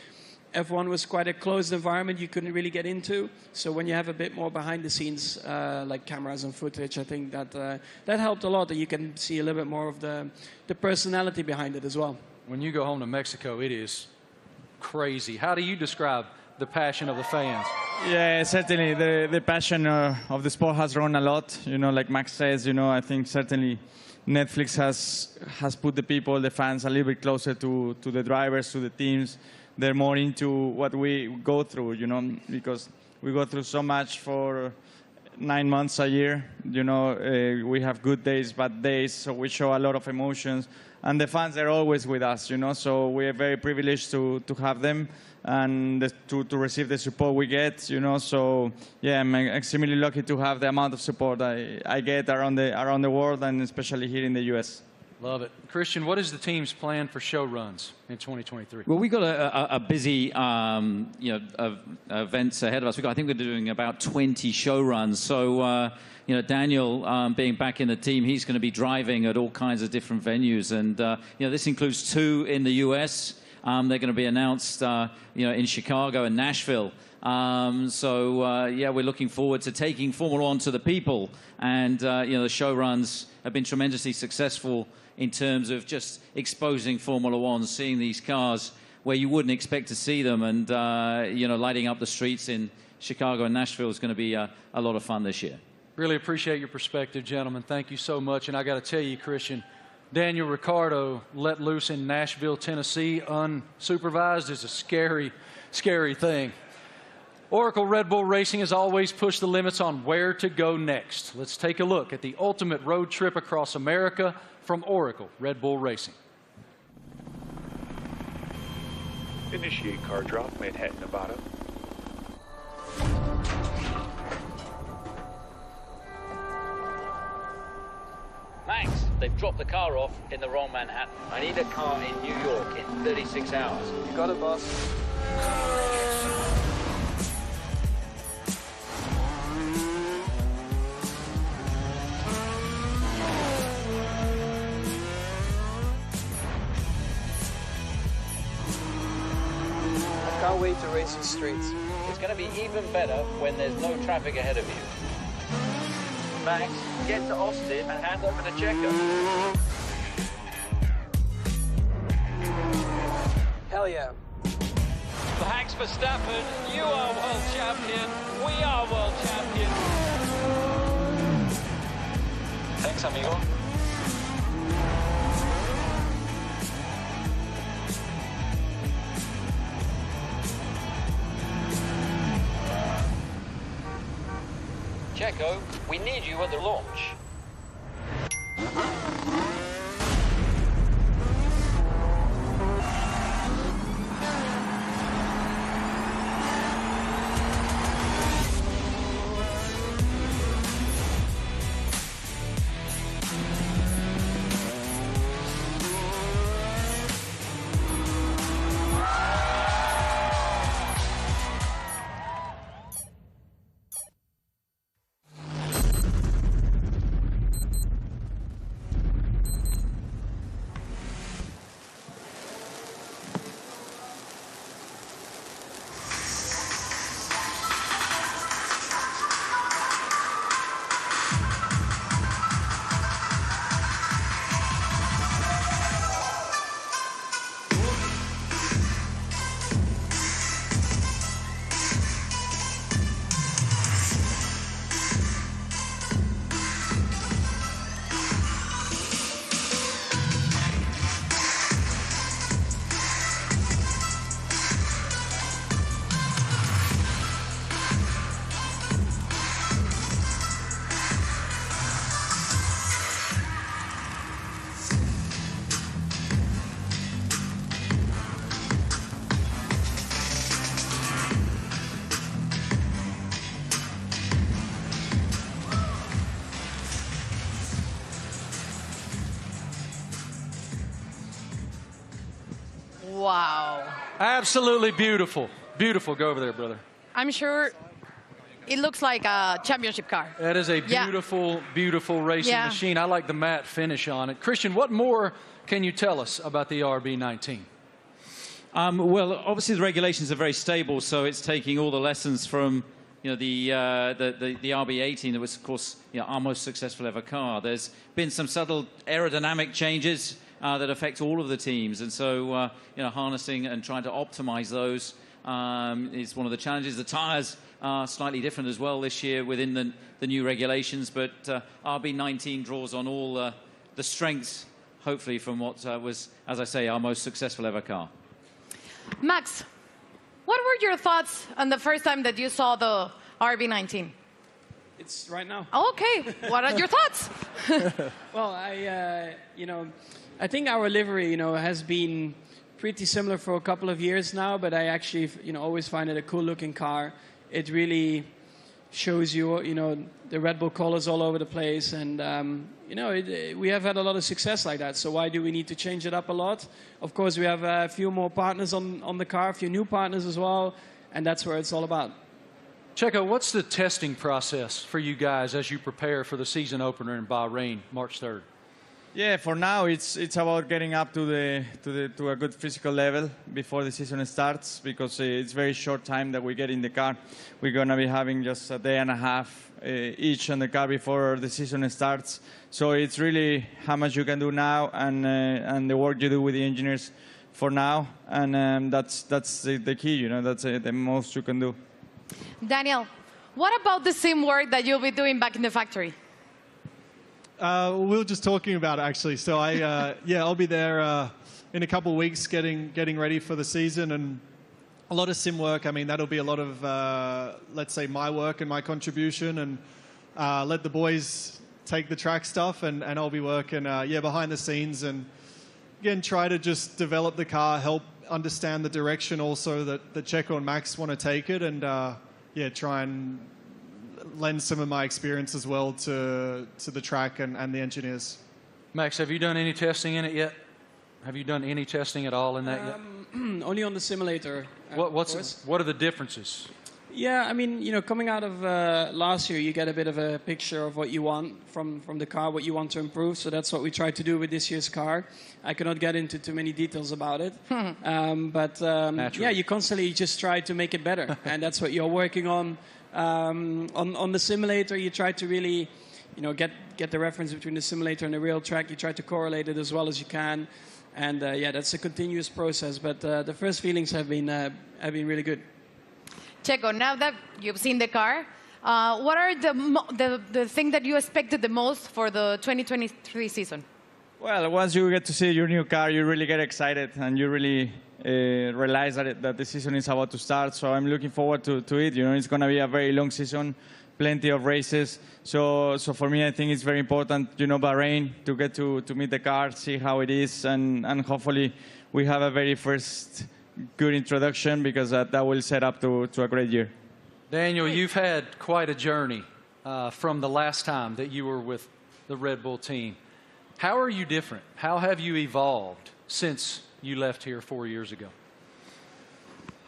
F1 was quite a closed environment you couldn't really get into. So when you have a bit more behind the scenes, like cameras and footage, I think that helped a lot, that you can see a little bit more of the personality behind it as well. When you go home to Mexico, it is crazy. How do you describe the passion of the fans? Yeah, certainly the passion of the sport has grown a lot. You know, like Max says, you know, I think certainly Netflix has put the people, the fans, a little bit closer to the drivers, to the teams. They're more into what we go through, you know, because we go through so much for 9 months a year. You know, we have good days, bad days, so we show a lot of emotions. And the fans are always with us, you know, so we are very privileged to have them and to receive the support we get, you know. So, yeah, I'm extremely lucky to have the amount of support I get around the world and especially here in the U.S. Love it. Christian, what is the team's plan for show runs in 2023? Well, we've got a busy, events ahead of us. I think we're doing about 20 show runs. So, Daniel, being back in the team, he's going to be driving at all kinds of different venues. And, this includes 2 in the U.S. They're going to be announced, in Chicago and Nashville. We're looking forward to taking Formula One to the people. And, the show runs have been tremendously successful in terms of just exposing Formula One, seeing these cars where you wouldn't expect to see them, and lighting up the streets in Chicago and Nashville is going to be a lot of fun this year. Really appreciate your perspective, gentlemen. Thank you so much. And I got to tell you, Christian, Daniel Ricciardo let loose in Nashville, Tennessee, unsupervised is a scary, scary thing. Oracle Red Bull Racing has always pushed the limits on where to go next. Let's take a look at the ultimate road trip across America from Oracle Red Bull Racing. Initiate car drop, Manhattan, Nevada. Max, they've dropped the car off in the wrong Manhattan. I need a car in New York in 36 hours. You got it, boss. I can't wait to race the streets. It's going to be even better when there's no traffic ahead of you. Max, get to Austin and hand over to Checo. Hell yeah. Max Verstappen, you are world champion. We are world champion. Thanks, amigo. Checo, we need you at the launch. Wow. Absolutely beautiful. Beautiful. Go over there, brother. I'm sure it looks like a championship car. That is a beautiful, beautiful racing machine. I like the matte finish on it. Christian, what more can you tell us about the RB19? Well, obviously the regulations are very stable, so it's taking all the lessons from the RB18 that was, of course, our most successful ever car. There's been some subtle aerodynamic changes that affect all of the teams, and so harnessing and trying to optimize those is one of the challenges. The tires are slightly different as well this year within the new regulations, but RB19 draws on all the strengths, hopefully, from what was, as I say, our most successful ever car. Max, what were your thoughts on the first time that you saw the RB19? It's right now. Okay, what are your thoughts? Well, I think our livery, has been pretty similar for a couple of years now, but I actually, always find it a cool-looking car. It really shows you, the Red Bull colors all over the place, and we have had a lot of success like that. So why do we need to change it up a lot? Of course, we have a few more partners on the car, a few new partners as well, and that's where it's all about. Checo, what's the testing process for you guys as you prepare for the season opener in Bahrain, March 3rd? Yeah, for now it's about getting up to a good physical level before the season starts, because it's very short time that we get in the car. We're gonna be having just a day and a half each on the car before the season starts. So it's really how much you can do now and the work you do with the engineers for now, and that's the key. That's the most you can do. Daniel, what about the same work that you'll be doing back in the factory? We were just talking about it, actually. So I'll be there in a couple of weeks getting ready for the season, and a lot of sim work. I mean, that'll be a lot of, let's say, my work and my contribution, and let the boys take the track stuff, and I'll be working, behind the scenes, and again, try to just develop the car, help understand the direction also that Checo and Max want to take it, and try and lend some of my experience as well to the track and the engineers. Max, have you done any testing in it yet? Have you done any testing at all in that yet? Only on the simulator. What are the differences? Yeah, I mean, coming out of last year, you get a bit of a picture of what you want from the car, what you want to improve. So that's what we tried to do with this year's car. I cannot get into too many details about it. But you constantly just try to make it better. And that's what you're working on. On the simulator, you try to really, get the reference between the simulator and the real track. You try to correlate it as well as you can. And that's a continuous process. But the first feelings have been really good. Checo, now that you've seen the car, what are the thing that you expected the most for the 2023 season? Well, once you get to see your new car, you really get excited, and you really realize that the season is about to start. So I'm looking forward to it. It's going to be a very long season, plenty of races. So for me, I think it's very important, Bahrain, to get to meet the car, see how it is, and hopefully we have a very first good introduction, because that will set up to a great year. Daniel, you've had quite a journey from the last time that you were with the Red Bull team. How are you different? How have you evolved since you left here 4 years ago?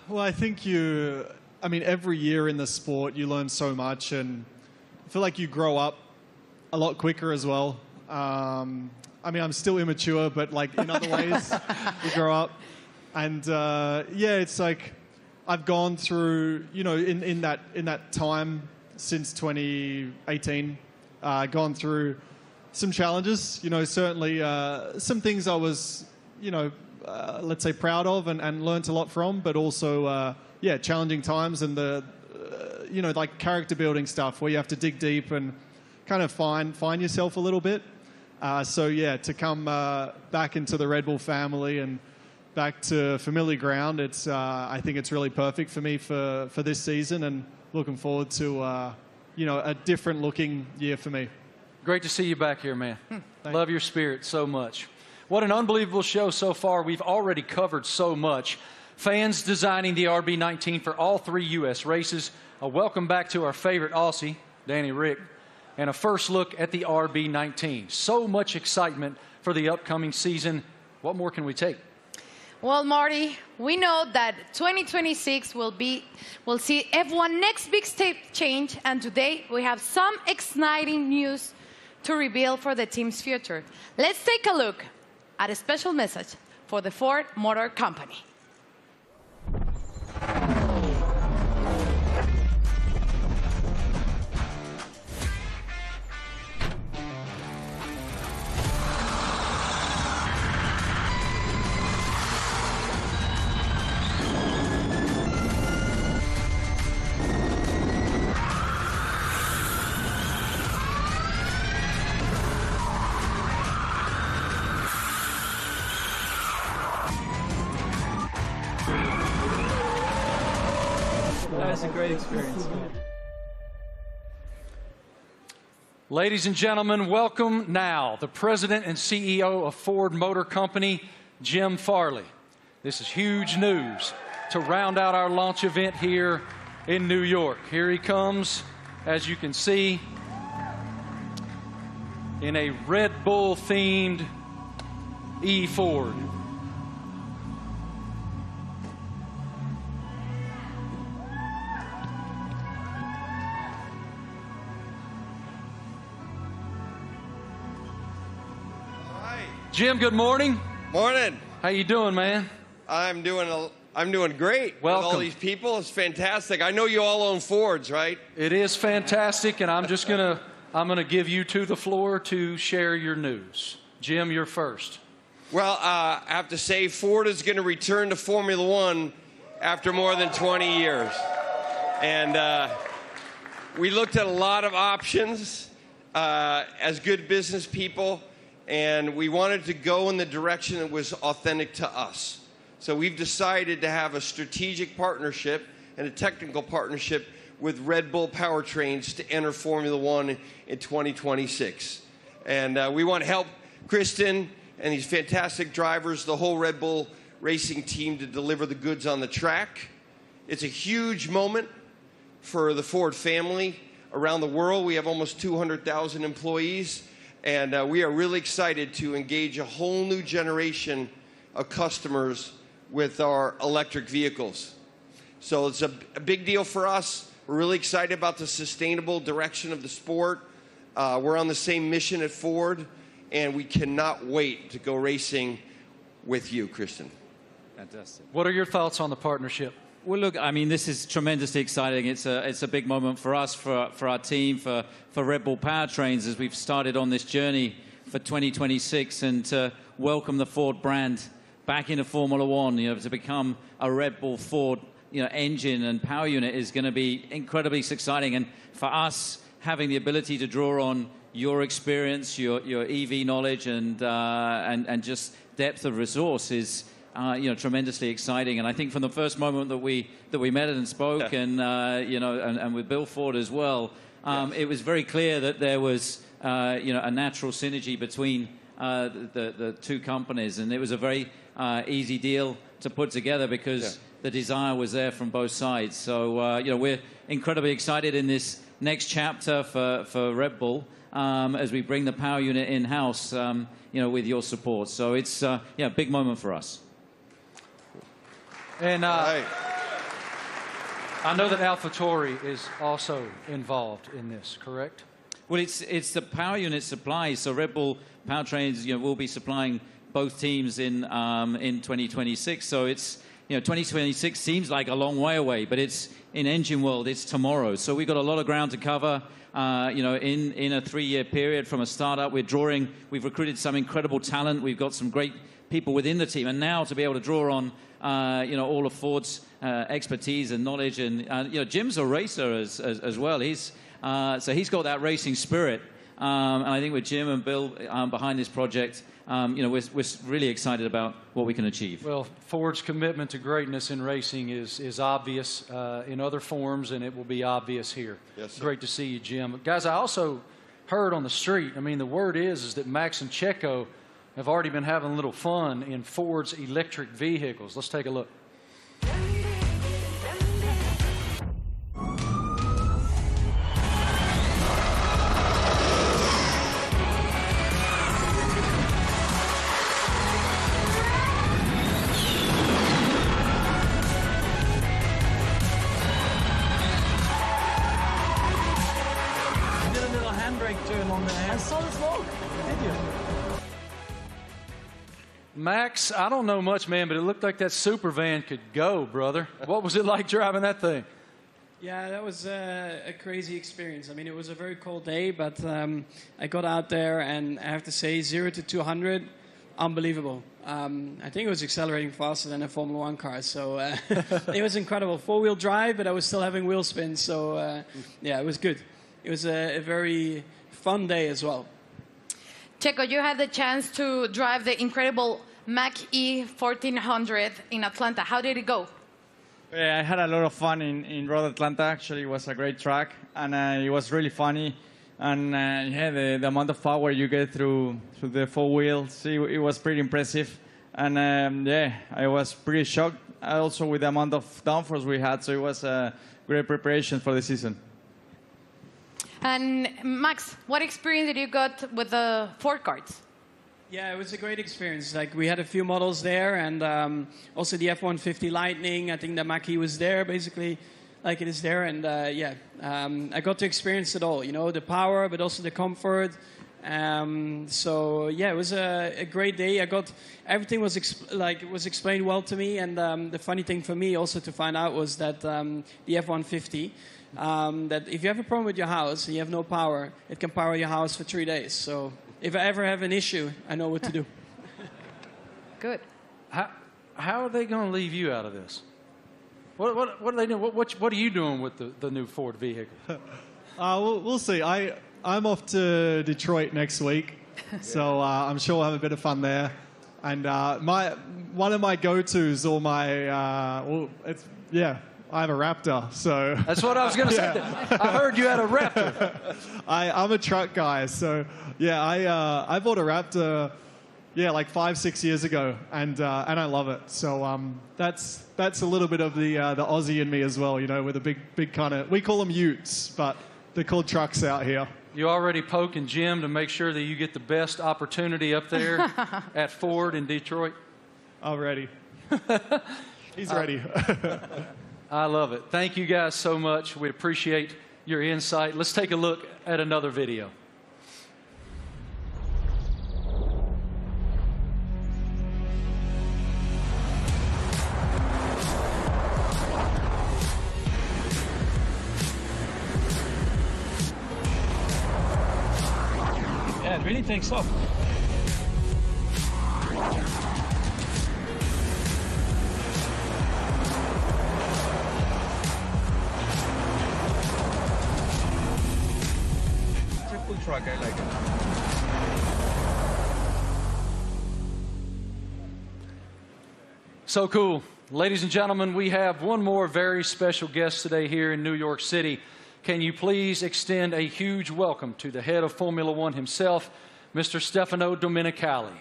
Well, I think every year in the sport you learn so much, and I feel like you grow up a lot quicker as well. I'm still immature, but like in other ways, you grow up. And it's like I've gone through, in that time since 2018, gone through some challenges. Certainly some things I was, let's say proud of and learnt a lot from, but also challenging times, and the like character building stuff where you have to dig deep and kind of find yourself a little bit. To come back into the Red Bull family and back to familiar ground, I think it's really perfect for me for this season, and looking forward to a different looking year for me. Great to see you back here, man. Love your spirit so much. What an unbelievable show so far. We've already covered so much. Fans designing the RB19 for all 3 U.S. races. A welcome back to our favorite Aussie, Danny Rick, and a first look at the RB19. So much excitement for the upcoming season. What more can we take? Well, Marty, we know that 2026 will see F1 next big step change, and today we have some exciting news to reveal for the team's future. Let's take a look at a special message for the Ford Motor Company. That was a great experience. Ladies and gentlemen, welcome now the President and CEO of Ford Motor Company, Jim Farley. This is huge news to round out our launch event here in New York. Here he comes, as you can see, in a Red Bull-themed E-Ford. Jim, good morning. Morning. How you doing, man? I'm doing great. Welcome. With all these people, it's fantastic. I know you all own Fords, right? It is fantastic, and I'm gonna give you the floor to share your news. Jim, you're first. Well, I have to say, Ford is going to return to Formula One after more than 20 years, and we looked at a lot of options as good business people. And we wanted to go in the direction that was authentic to us. So we've decided to have a strategic partnership and a technical partnership with Red Bull Powertrains to enter Formula One in 2026. And we want to help Kristen and these fantastic drivers, the whole Red Bull racing team, to deliver the goods on the track. It's a huge moment for the Ford family around the world. We have almost 200,000 employees. And we are really excited to engage a whole new generation of customers with our electric vehicles. So it's a big deal for us. We're really excited about the sustainable direction of the sport. We're on the same mission at Ford, and we cannot wait to go racing with you, Kristen. Fantastic. What are your thoughts on the partnership? Well, look, I mean, this is tremendously exciting. It's a big moment for us, for our team, for Red Bull Powertrains as we've started on this journey for 2026 and to welcome the Ford brand back into Formula One. You know, to become a Red Bull Ford, engine and power unit is going to be incredibly exciting. And for us, having the ability to draw on your experience, your EV knowledge, and just depth of resource is tremendously exciting. And I think from the first moment that we met and spoke, and with Bill Ford as well, it was very clear that there was a natural synergy between the two companies, and it was a very easy deal to put together because the desire was there from both sides. So we're incredibly excited in this next chapter for Red Bull as we bring the power unit in house, with your support. So it's a big moment for us. And I know that AlphaTauri is also involved in this, correct? Well, it's the power unit supply. So Red Bull Powertrains, will be supplying both teams in 2026. So it's 2026 seems like a long way away, but it's in engine world. It's tomorrow. So we've got a lot of ground to cover. In a 3-year period from a startup, we've recruited some incredible talent. We've got some great people within the team, and now to be able to draw on all of Ford's expertise and knowledge, and Jim's a racer as well. He's got that racing spirit, and I think with Jim and Bill behind this project, we're really excited about what we can achieve. Well, Ford's commitment to greatness in racing is obvious in other forms, and it will be obvious here. Yes, sir. Great to see you, Jim. Guys, I also heard on the street, the word is that Max and Checo have already been having a little fun in Ford's electric vehicles. Let's take a look. You did a little handbrake to him on the hand. I saw the smoke. Did you? Max, I don't know much, man, but it looked like that super van could go, brother. What was it like driving that thing? Yeah, that was a crazy experience. It was a very cold day, but I got out there, and I have to say, 0 to 200, unbelievable. I think it was accelerating faster than a Formula One car, so it was incredible. 4-wheel drive, but I was still having wheel spin, so it was good. It was a very fun day as well. Checo, you had the chance to drive the incredible Mach-E 1400 in Atlanta. How did it go? Yeah, I had a lot of fun in Road Atlanta. Actually, it was a great track, and it was really funny. And yeah, the amount of power you get through the four wheels, it was pretty impressive. And yeah, I was pretty shocked also with the amount of downforce we had. So it was a great preparation for the season. And Max, what experience did you got with the Ford carts? Yeah, it was a great experience. Like, we had a few models there, and also the F-150 Lightning. I think the Mach-E was there, basically, like it is there. And yeah, I got to experience it all. You know, the power, but also the comfort. So yeah, it was a great day. Everything was explained well to me. And the funny thing for me also to find out was that the F-150. That if you have a problem with your house and you have no power, it can power your house for 3 days. So if I ever have an issue, I know what to do. Good. How are they going to leave you out of this? What are they doing? What are you doing with the new Ford vehicle? We'll see. I'm off to Detroit next week, so I'm sure we'll have a bit of fun there. And one of my go-tos, or I have a Raptor, so... That's what I was going to say. I heard you had a Raptor. I'm a truck guy, so yeah, I bought a Raptor, like 5-6 years ago, and I love it. So that's a little bit of the Aussie in me as well, you know, with a big kind of... We call them utes, but they're called trucks out here. You already poking Jim to make sure that you get the best opportunity up there at Ford in Detroit? I'm ready. He's ready. I love it. Thank you guys so much. We appreciate your insight. Let's take a look at another video. Yeah, it really takes off. Truck, I like it. So cool. Ladies and gentlemen, we have one more very special guest today here in New York City. Can you please extend a huge welcome to the head of Formula One himself, Mr. Stefano Domenicali.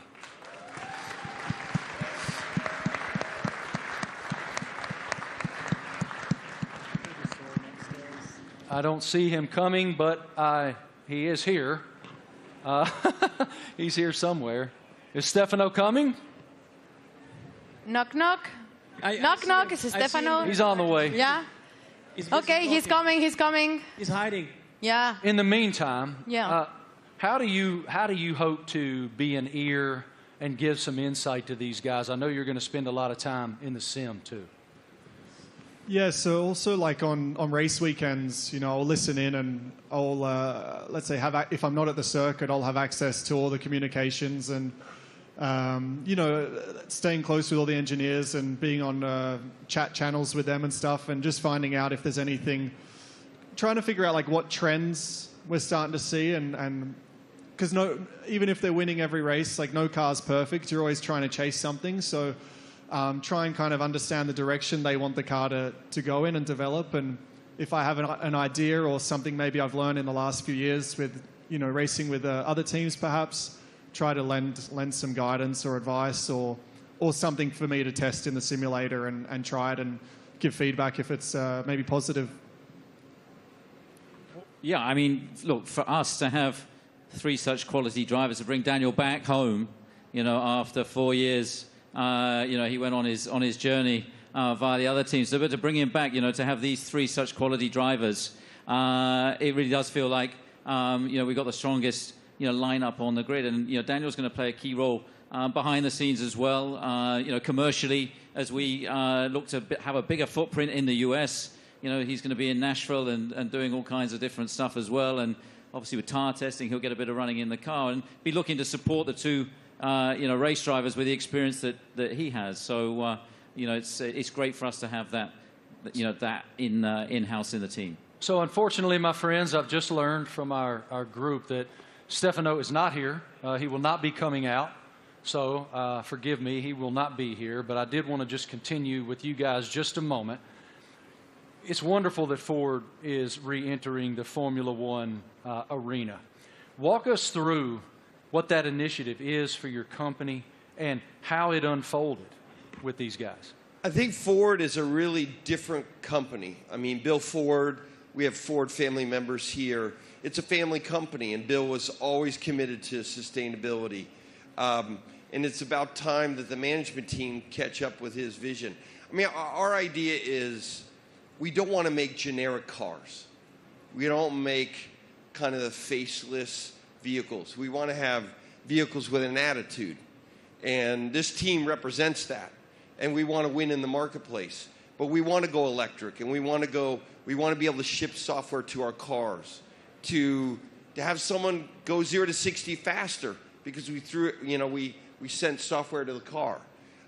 I don't see him coming, but he is here. He's here somewhere. Is Stefano coming? Knock, knock. Knock, knock. Is it Stefano? He's on the way. Yeah? Okay, he's coming. He's coming. He's hiding. Yeah. In the meantime, yeah. How do you hope to be an ear and give some insight to these guys? I know you're going to spend a lot of time in the sim, too. Yeah, so also like on race weekends, you know, I'll listen in and I'll, let's say, if I'm not at the circuit, I'll have access to all the communications and, you know, staying close with all the engineers and being on chat channels with them and stuff and just finding out if there's anything, trying to figure out like what trends we're starting to see and because even if they're winning every race, like no car's perfect, you're always trying to chase something, so... try and kind of understand the direction they want the car to go in and develop. And if I have an idea or something maybe I've learned in the last few years with, you know, racing with other teams perhaps, try to lend some guidance or advice or something for me to test in the simulator and try it and give feedback if it's maybe positive. Yeah, I mean, look, for us to have 3 such quality drivers, to bring Daniel back home, you know, after 4 years... you know, he went on his journey via the other teams. So, but to bring him back, you know, to have these 3 such quality drivers, it really does feel like, you know, we've got the strongest, you know, lineup on the grid. And, you know, Daniel's going to play a key role behind the scenes as well, you know, commercially, as we look to have a bigger footprint in the US. You know, he's going to be in Nashville and doing all kinds of different stuff as well. And obviously with tire testing, he'll get a bit of running in the car and be looking to support the 2 you know, race drivers with the experience that he has. So, you know, it's great for us to have that, you know, that in-house in the team. So, unfortunately, my friends, I've just learned from our group that Stefano is not here. He will not be coming out. So, forgive me, he will not be here. But I did want to just continue with you guys just a moment. it's wonderful that Ford is re-entering the Formula One arena. Walk us through what that initiative is for your company and how it unfolded with these guys. I think Ford is a really different company. I mean, Bill Ford, we have Ford family members here. It's a family company, and Bill was always committed to sustainability. And it's about time that the management team catch up with his vision. I mean, our idea is we don't want to make generic cars. We don't make kind of the faceless vehicles. We want to have vehicles with an attitude. And this team represents that. And we want to win in the marketplace. But we want to go electric, and we want to be able to ship software to our cars, to have someone go 0 to 60 faster because we sent software to the car.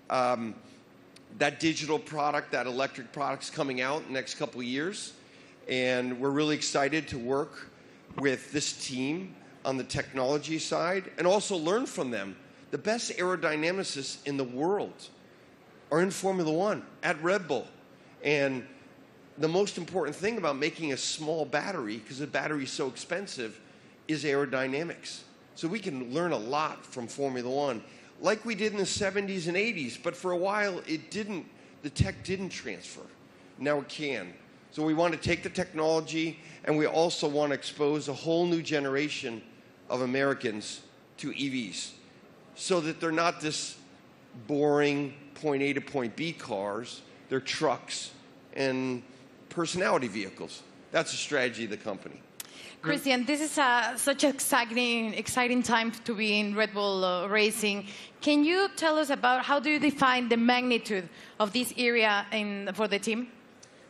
That digital product, that electric product's coming out in the next couple of years, and we're really excited to work with this team on the technology side and also learn from them. The best aerodynamicists in the world are in Formula One at Red Bull. And the most important thing about making a small battery, because the battery is so expensive, is aerodynamics. So we can learn a lot from Formula One, like we did in the 70s and 80s, but for a while the tech didn't transfer. Now it can. So we want to take the technology, and we also want to expose a whole new generation of Americans to EVs so that they're not this boring point A to point B cars. They're trucks and personality vehicles. That's the strategy of the company. Christian, this is such an exciting time to be in Red Bull Racing. Can you tell us about how do you define the magnitude of this area for the team?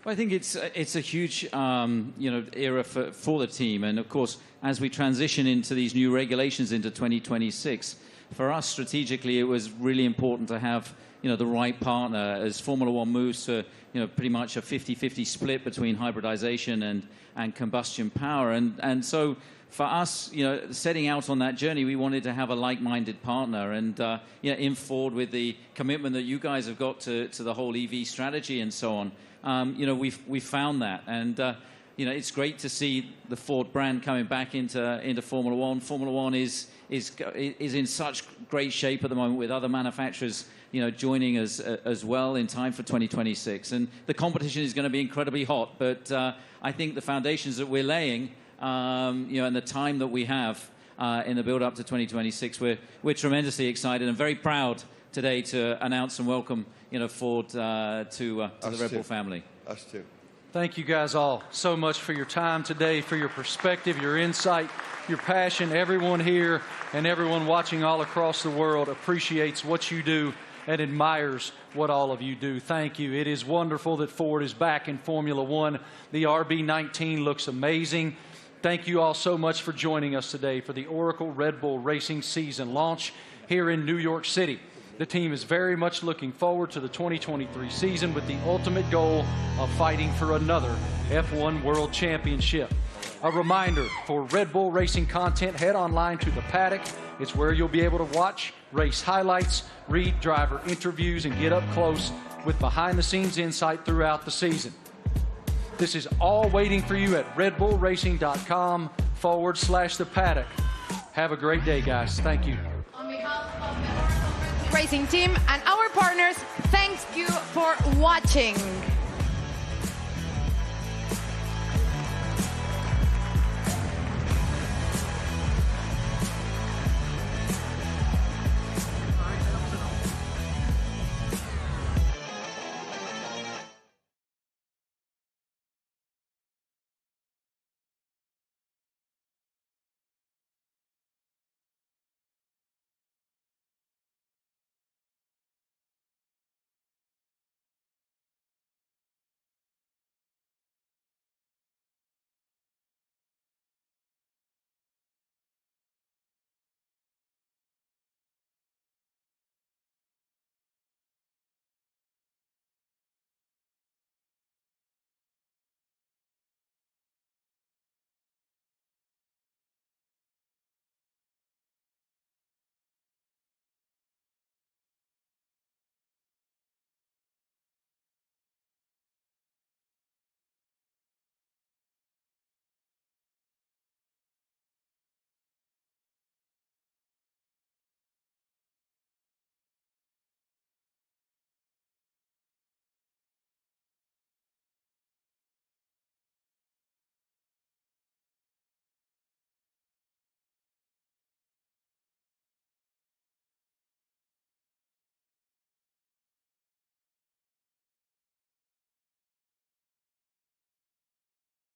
Well, I think it's a huge era for the team, and of course, as we transition into these new regulations into 2026, for us strategically, it was really important to have the right partner as Formula One moves to pretty much a 50-50 split between hybridization and combustion power, and so for us, setting out on that journey, we wanted to have a like-minded partner, and in Ford with the commitment that you guys have got to the whole EV strategy and so on. We found that, and it's great to see the Ford brand coming back into Formula One. Formula One is in such great shape at the moment with other manufacturers, joining us as well in time for 2026. And the competition is going to be incredibly hot, but I think the foundations that we're laying, and the time that we have in the build-up to 2026, we're tremendously excited and very proud today to announce and welcome Ford to the Red Bull family. Us too. Thank you guys all so much for your time today, for your perspective, your insight, your passion. Everyone here and everyone watching all across the world appreciates what you do and admires what all of you do. Thank you. It is wonderful that Ford is back in Formula One. The RB19 looks amazing. Thank you all so much for joining us today for the Oracle Red Bull Racing season launch here in New York City. The team is very much looking forward to the 2023 season with the ultimate goal of fighting for another F1 World Championship. A reminder, for Red Bull Racing content, head online to The Paddock. It's where you'll be able to watch race highlights, read driver interviews, and get up close with behind-the-scenes insight throughout the season. This is all waiting for you at redbullracing.com/The Paddock. Have a great day, guys. Thank you. On behalf of the Racing team and our partners, thank you for watching.